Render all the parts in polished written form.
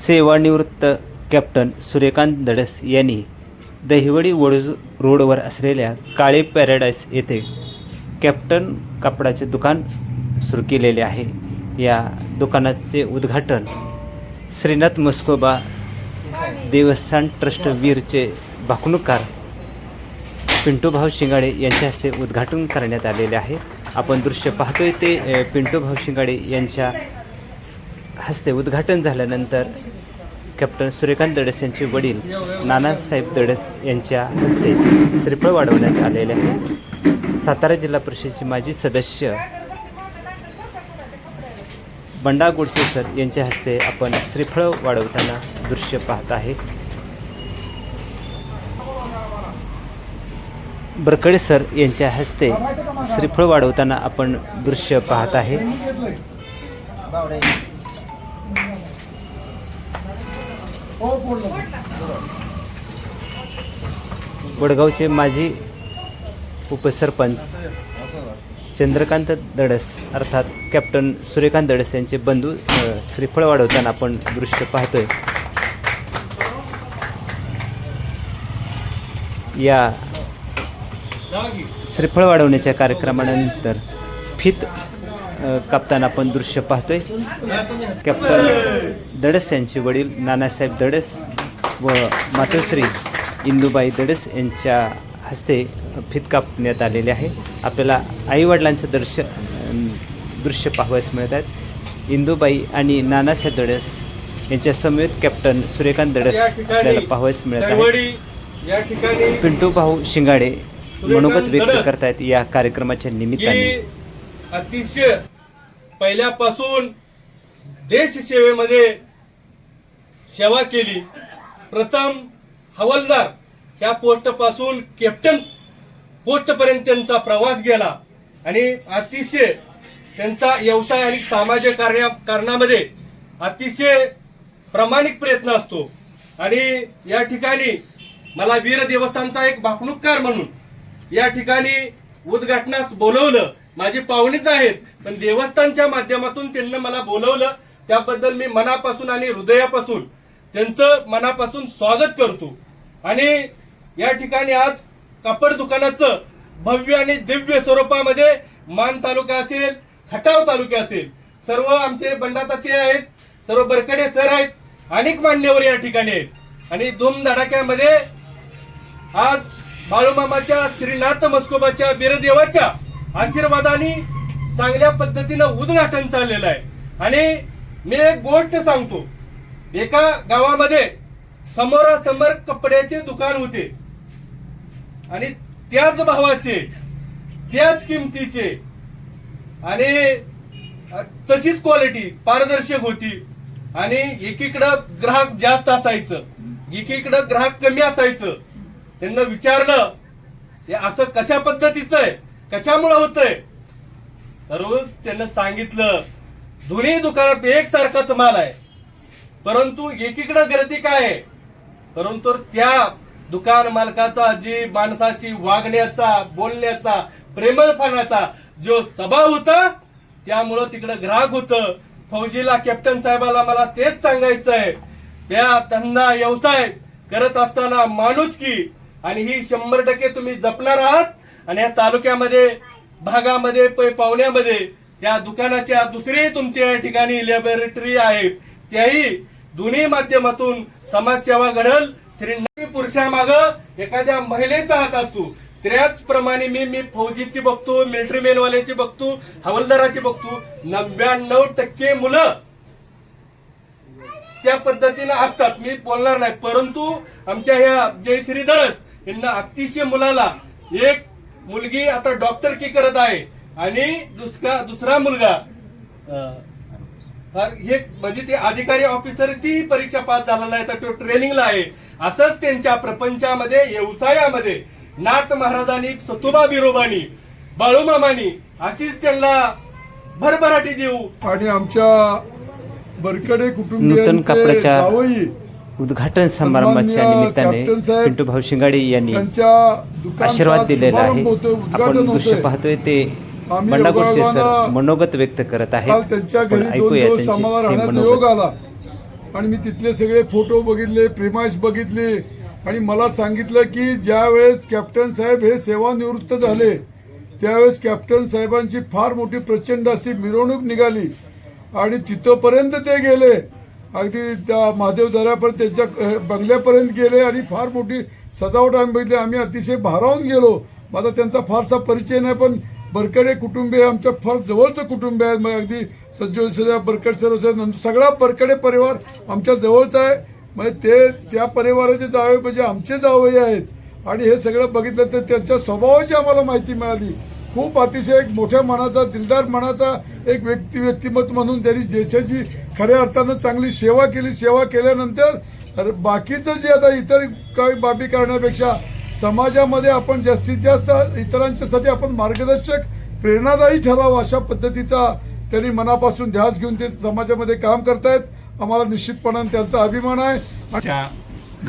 सेवानिवृत्त कॅप्टन सूर्यकांत धडस यांनी दहिवडी वडूज रोडवर असलेल्या काळे पॅराडाईस येथे कॅप्टन कापडाचे दुकान सुरू केलेले आहे। या दुकानाचे उद्घाटन श्रीनाथ मस्कोबा देवस्थान ट्रस्ट वीरचे भाकणूककार पिंटूभाऊ शिंगाडे यांच्या हस्ते उद्घाटन करण्यात आलेले आहे। आपण दृश्य पाहतोय ते पिंटूभाऊ शिंगाडे यांच्या हस्ते उद्घाटन झाल्यानंतर कॅप्टन सूर्यकांत धडस यांचे वडील नानासाहेब धडस यांच्या हस्ते श्रीफळ वाढवण्यात आलेले आहे। सातारा जिल्हा परिषदेचे माजी सदस्य बंडा गोडसे सर यांच्या हस्ते आपण श्रीफळ वाढवताना दृश्य पाहत आहे। बरकडे सर यांच्या हस्ते श्रीफळ वाढवताना आपण दृश्य पाहत आहे। वडगावचे माजी उपसरपंच चंद्रकांत धडस अर्थात कॅप्टन सूर्यकांत धडस यांचे बंधू श्रीफळ वाढवताना आपण दृश्य पाहतोय। या श्रीफळ वाढवण्याच्या कार्यक्रमानंतर फित कापताना आपण दृश्य पाहतोय। कॅप्टन धडस यांचे वडील नानासाहेब धडस व मातोश्री इंदुबाई धडस यांच्या हस्ते फित कापण्यात आलेले आहे। आपल्याला आईवडिलांचं दृश्य पाहावयास मिळत आहेत। इंदुबाई आणि नानासाहेब धडस यांच्या समवेत कॅप्टन सूर्यकांत धडस आपल्याला पाहावयास मिळत आहे। पिंटूभाऊ शिंगाडे मनोगत व्यक्त करतायत या कार्यक्रमाच्या निमित्ताने। अतिशय पहिल्यापासून देश सेवेमध्ये सेवा केली। प्रथम हवालदार ह्या पोस्ट पासून कॅप्टन पोस्ट पर्यंत त्यांचा प्रवास गेला आणि अतिशय त्यांचा व्यवसाय आणि सामाजिक कारणामध्ये अतिशय प्रामाणिक प्रयत्न असतो। आणि या ठिकाणी मला वीर देवस्थानचा एक भाकणूककार म्हणून या ठिकाणी उद्घाटनास बोलवलं। माझे पाहुणेच आहेत पण देवस्थानच्या माध्यमातून त्यांनी मला बोलवलं, त्याबद्दल मी मनापासून आणि हृदयापासून त्यांचं मनापासून स्वागत करतो। आणि या ठिकाणी आज कापड दुकानाचं भव्य आणि दिव्य स्वरूपामध्ये मान तालुका असेल, खटाव तालुका असेल, सर्व आमचे बंडाताते आहेत, सर्व बरकडे सर आहेत, अनेक मान्यवर या ठिकाणी आहेत। आणि धूमधडाक्यामध्ये आज बाळूमामाच्या श्रीनाथ मस्कोबाच्या वीरदेवाच्या आशीर्वादाने चांगल्या पद्धतीनं उद्घाटन चाललेलं आहे। आणि मी एक गोष्ट सांगतो, एका गावामध्ये समोरासमोर कपड्याचे दुकान होते आणि त्याच भावाचे, त्याच किमतीचे आणि तशीच क्वालिटी पारदर्शक होती। आणि एकीकडं ग्राहक जास्त असायचं, एकीकडं ग्राहक कमी असायचं। त्यांना विचारलं हे असं कशा पद्धतीचं आहे, कशामुळे होतंय, तर त्यांना सांगितलं दोन्ही दुकानात एकसारखाच माल आहे, परंतु एकीकडे गर्दी काय आहे, परंतु त्या दुकान मालकाचा जी माणसाशी वागण्याचा, बोलण्याचा, प्रेमळपणाचा जो स्वभाव होता त्यामुळं तिकडे ग्राहक होतं। फौजीला, कॅप्टन साहेबाला मला तेच सांगायचं आहे, त्या धंदा व्यवसाय करत असताना माणुसकी आणि ही 100% तुम्ही जपणार आहात। आणि या तालुक्यामध्ये, भागामध्ये, पाहुण्यामध्ये या दुकानाच्या दुसरी तुमच्या या ठिकाणी लॅबोरेटरी आहे, त्याही दोन्ही माध्यमातून समाजसेवा घडल। स्त्री पुरुषामागं एखाद्या महिलेचा हात असतो, त्याचप्रमाणे मी फौजीची बघतो, मिलिटरी मॅनवाल्याची बघतो, हवालदाराची बघतो, 99% मुलं त्या पद्धतीनं असतात। मी बोलणार नाही, परंतु आमच्या ह्या जयश्री धडस यांना अतिशय मुलाला, एक मुलगी आता डॉक्टरकी करत आहे आणि दुसरा मुलगा हे म्हणजे ते अधिकारी ऑफिसरची परीक्षा पास झालेला आहे, तर तो ट्रेनिंगला आहे। असंच त्यांच्या प्रपंचामध्ये, व्यवसायामध्ये नाथ महाराजांनी, सतुबा बिरोबांनी, बाळूमामांनी अशीच त्यांना भरभराटी देऊ। आणि आमच्या बरकडे नूतन कापडाच्या उद्घाटन समारंभाच्या निमित्ताने पिंटूभाऊ शिंगाडे यांनी आशीर्वाद दिलेला आहे। आपण दृश्य पाहतोय ते बंडा गोडसे सर मनोगत व्यक्त करत आहेत। त्यांच्या घरी 2 दिवस आम्हाला राहण्याचा योग आला आणि मी तिथले सगळे फोटो बघितले, प्रिमाइस बघितले आणि मला सांगितलं की ज्या वेळेस कॅप्टन साहेब हे सेवानिवृत्त झाले त्यावेळेस कॅप्टन साहेबांची फार मोठी प्रचंड अशी मिरवणूक निघाली आणि तिथपर्यंत ते गेले, अगदी त्या महादेव दऱ्यापर्यंत त्यांच्या बंगल्यापर्यंत गेले आणि फार मोठी सजावट आम्ही बघितली. आम्ही अतिशय भारावून गेलो. माझा त्यांचा फारसा परिचय नाही, पण बरकडे कुटुंबीय आमच्या फार जवळचं कुटुंब आहे. मग अगदी सज्जोद बरकड सर सगळा बरकडे परिवार आमच्या जवळचा आहे. म्हणजे ते त्या परिवाराचे जावे म्हणजे आमचे जावई आहेत आणि हे सगळं बघितलं तर त्यांच्या स्वभावाची आम्हाला माहिती मिळाली. खूप अतिशय एक मोठ्या मनाचा, दिलदार मनाचा एक व्यक्तिमत्व म्हणून त्यांनी देशाची खऱ्या अर्थानं चांगली सेवा केली. सेवा केल्यानंतर बाकीचं जे आता इतर काही बाबी करण्यापेक्षा समाजामध्ये आपण जास्तीत जास्त इतरांच्यासाठी आपण मार्गदर्शक, प्रेरणादायी ठरावं अशा पद्धतीचा त्यांनी मनापासून ध्यास घेऊन ते समाजामध्ये काम करतायत. आम्हाला निश्चितपणाने त्यांचा अभिमान आहे.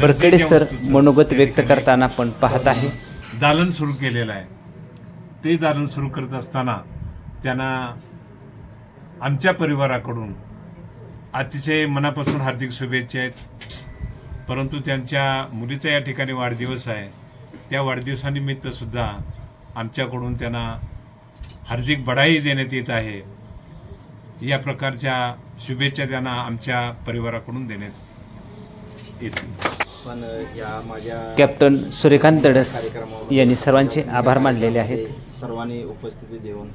बरकडे सर मनोगत व्यक्त करताना आपण पाहत आहे. दालन सुरू केलेलं आहे. ते दालन सुरू करत असताना त्यांना आमच्या परिवाराकडून अतिशय मनापासून हार्दिक शुभेच्छा आहेत. परंतु त्यांच्या मुलीचा या ठिकाणी वाढदिवस आहे. त्या वाढदिवसानिमित्त सुद्धा आमच्याकडून त्यांना हार्दिक बधाई देण्यात येत आहे. या प्रकारच्या शुभेच्छा त्यांना आमच्या परिवाराकडून देण्यात येतील. पण या माझ्या कॅप्टन सूर्यकांत धडस यांनी सर्वांचे आभार मानलेले आहेत. सर्वांनी उपस्थिती देऊन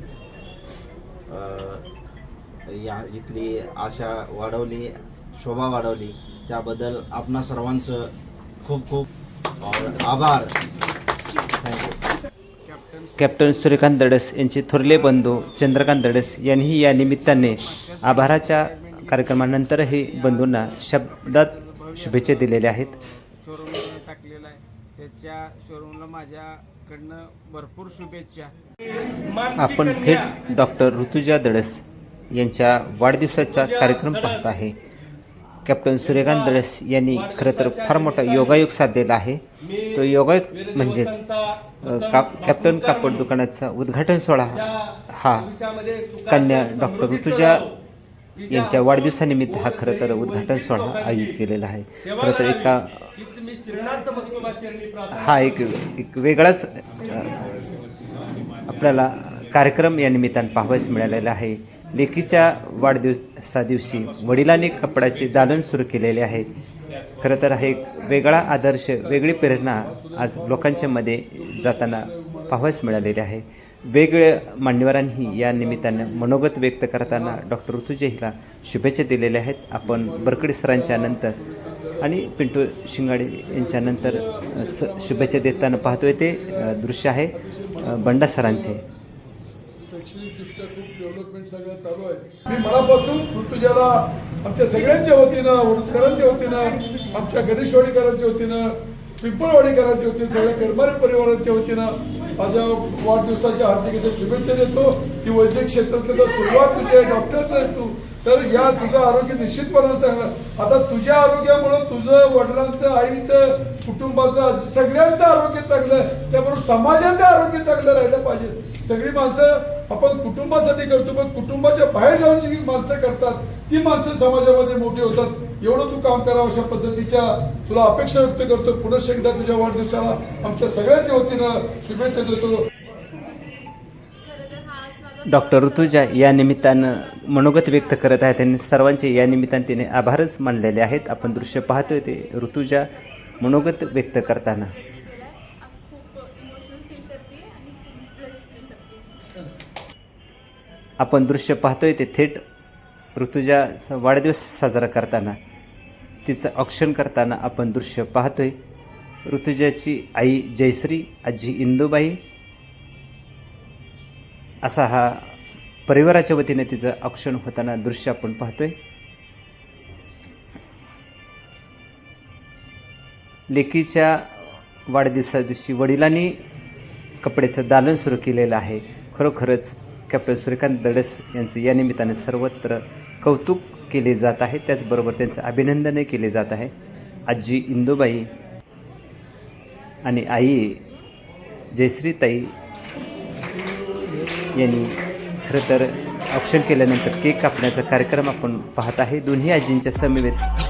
या इथली आशा वाढवली, शोभा वाढवली, त्याबद्दल आपणा सर्वांचं खूप खूप आभार. थँक्यू. कॅप्टन सूर्यकांत धडस यांचे थोरले बंधू चंद्रकांत धडस यांनीही या निमित्ताने आभाराच्या कार्यक्रमानंतरही बंधूंना शब्दात शुभेच्छा दिलेल्या आहेत. शोरूम टाकलेला आहे, त्याच्या शोरूमला माझ्याकडनं भरपूर शुभेच्छा. आपण थेट डॉक्टर ऋतुजा धडस यांच्या वाढदिवसाचा कार्यक्रम पाहत आहे. कॅप्टन सूर्यकांत धडस यांनी खरं तर फार मोठा योगायोग साधलेला आहे. तो योगायोग म्हणजेच कॅप्टन कापड दुकानाचा उद्घाटन सोहळा हा कन्या डॉक्टर ऋतुजा यांच्या वाढदिवसानिमित्त हा खरं तर उद्घाटन सोहळा आयोजित केलेला आहे. खरं तर हा एक वेगळाच आपल्याला कार्यक्रम या निमित्तानं पाहावयास मिळालेला आहे. लेकीच्या वाढदिवसा दिवशी वडिलांनी कपड्याचे दालन सुरू केलेले आहे. खरं तर हा एक वेगळा आदर्श, वेगळी प्रेरणा आज लोकांच्या मध्ये जाताना पाहावयास मिळालेली आहे. वेगवेगळ्या मान्यवरांनी या निमित्तानं मनोगत व्यक्त करताना डॉक्टर ऋतुजा हिला शुभेच्छा दिलेल्या आहेत. आपण बरकडे सरांच्या नंतर आणि पिंटू शिंगाडे यांच्या नंतर शुभेच्छा देताना पाहतोय ते दृश्य आहे बंडा सरांचे. शैक्षणिकदृष्ट्या खूप डेव्हलपमेंट सगळं चालू आहे. मी मनापासून ऋतुजाला आमच्या सगळ्यांच्या वतीनं, वडूजकरांच्या वतीनं, आमच्या गणेशवाडीकरांच्या वतीनं, पिंपळवाडीकरांच्या वतीनं, सगळ्या करमारी परिवारांच्या वतीनं माझ्या वाढदिवसाच्या हार्दिक अशा शुभेच्छा देतो. की वैद्यक क्षेत्रात सुरुवात तुझी आहे, डॉक्टरच आहेस तू, तर या तुझं आरोग्य निश्चितपणे चांगलं. आता तुझ्या आरोग्यामुळं तुझं, वडिलांचं, आईचं, कुटुंबाचं, सगळ्यांचं आरोग्य चांगलं, त्याबरोबर समाजाचं आरोग्य चांगलं राहिलं पाहिजे. सगळी माणसं आपण कुटुंबासाठी करतो, पण कुटुंबाच्या बाहेर जाऊन जी माणसं करतात ती माणसं समाजामध्ये मोठी होतात. एवढं तू काम करावं अशा पद्धतीच्या तुला अपेक्षा व्यक्त करतो. पुनश्च एकदा तुझ्या वाढदिवसाला आमच्या सगळ्यांच्या वतीनं शुभेच्छा देतो. डॉक्टर ऋतुजा या निमित्तानं मनोगत व्यक्त करत आहेत. त्यांनी सर्वांचे या निमित्ताने तिने आभारच मानलेले आहेत. आपण दृश्य पाहतोय ते ऋतुजा मनोगत व्यक्त करताना. आपण दृश्य पाहतोय ते थेट ऋतुजाचा वाढदिवस साजरा करताना, तिचं औक्षण करताना आपण दृश्य पाहतोय. ऋतुजाची आई जयश्री, आजी इंदुबाई असा हा परिवाराच्या वतीने तिचं औक्षण होताना दृश्य आपण पाहतोय. लेकीच्या वाढदिवसा दिवशी वडिलांनी कपड्याचं दालन सुरू केलेलं आहे. खरोखरच कॅप्टन सूर्यकांत धडस यांचं या निमित्ताने सर्वत्र कौतुक केले जात आहे. त्याचबरोबर त्यांचं अभिनंदनही केले जात आहे. आजी इंदुबाई आणि आई जयश्रीताई यांनी खरं तर औक्षण केल्यानंतर केक कापण्याचा कार्यक्रम आपण पाहत आहे. दोन्ही आजींच्या समवेत